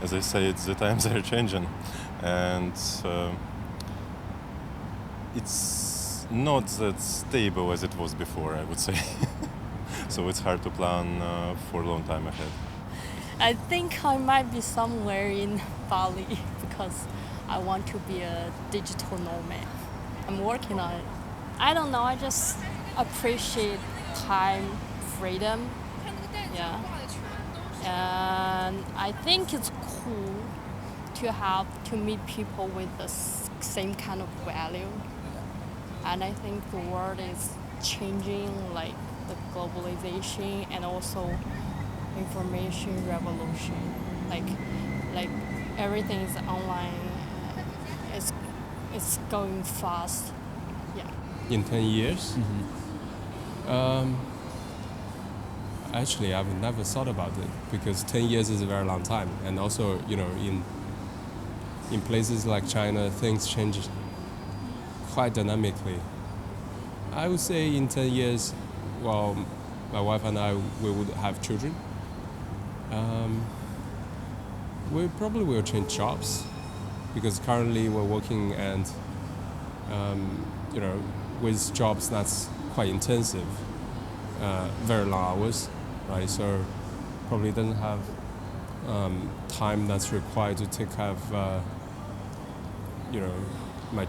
as I said, the times are changing, and it's not that stable as it was before, I would say. So it's hard to plan for a long time ahead. I think I might be somewhere in Bali because I want to be a digital nomad. I'm working on it. I don't know, I just appreciate time, freedom. Yeah. And I think it's cool to meet people with the same kind of value. And I think the world is changing, like the globalization and also information revolution. Like everything is online. It's going fast. Yeah. In 10 years? Actually, I've never thought about it because 10 years is a very long time. And also, in places like China, things change quite dynamically. I would say in 10 years, well, my wife and I, we would have children. We probably will change jobs because currently we're working and, with jobs that's quite intensive, very long hours, right? So probably doesn't have time that's required to take care of, my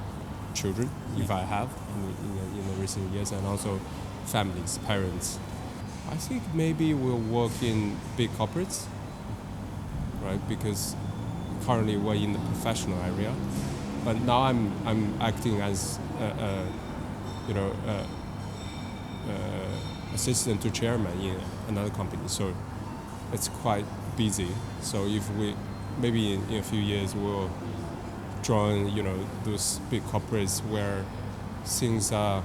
children, if I have in the recent years, and also families, parents. I think maybe we'll work in big corporates, right? Because currently we're in the professional area, but now I'm acting as assistant to chairman in another company, so it's quite busy. So if we maybe in a few years we'll join those big corporates where things are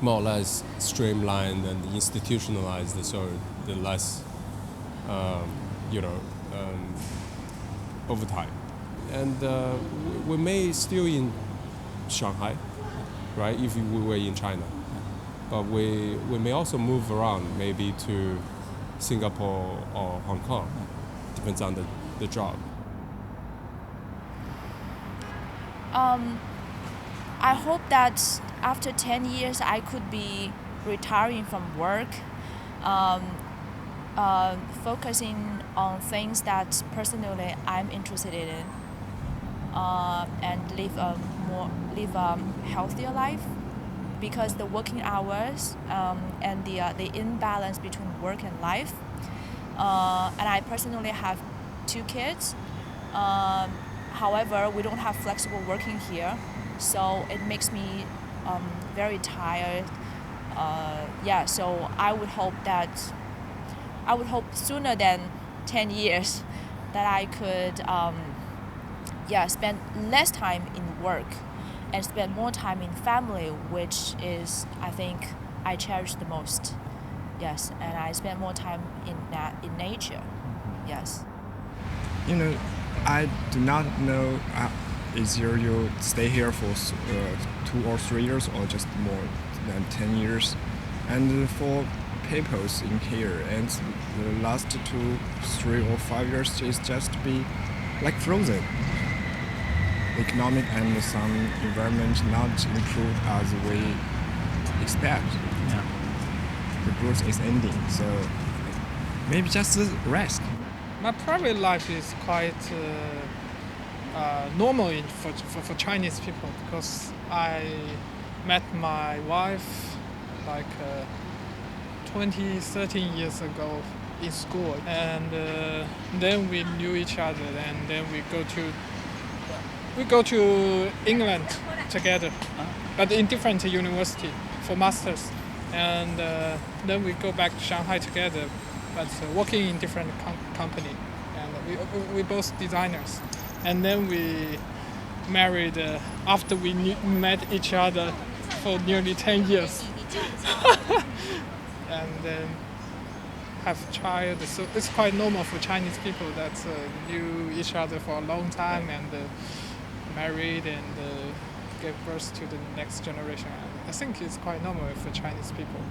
more or less streamlined and institutionalized, so the less overtime. And we may still in Shanghai, right, if we were in China. But we may also move around, maybe to Singapore or Hong Kong. Depends on the job. I hope that after 10 years I could be retiring from work, focusing on things that personally I'm interested in, and live a healthier life, because the working hours and the imbalance between work and life, and I personally have 2 kids. However, we don't have flexible working here, so it makes me very tired. So I would hope sooner than 10 years that I could spend less time in work and spend more time in family, which is, I think, I cherish the most. Yes, and I spend more time in nature. Yes. I do not know is you stay here for 2 or 3 years or just more than 10 years. And for people in here, and the last 2, 3 or 5 years is just be like frozen. Economic and some environment not improved as we expect. Yeah. The growth is ending, so maybe just rest. My private life is quite normal for Chinese people, because I met my wife like 13 years ago in school, and then we knew each other, and then we go to England together, but in different university for masters, and then we go back to Shanghai together, but working in different company, and we both designers, and then we married after we met each other for nearly 10 years, and then have a child. So it's quite normal for Chinese people that knew each other for a long time and married and gave birth to the next generation. I think it's quite normal for Chinese people.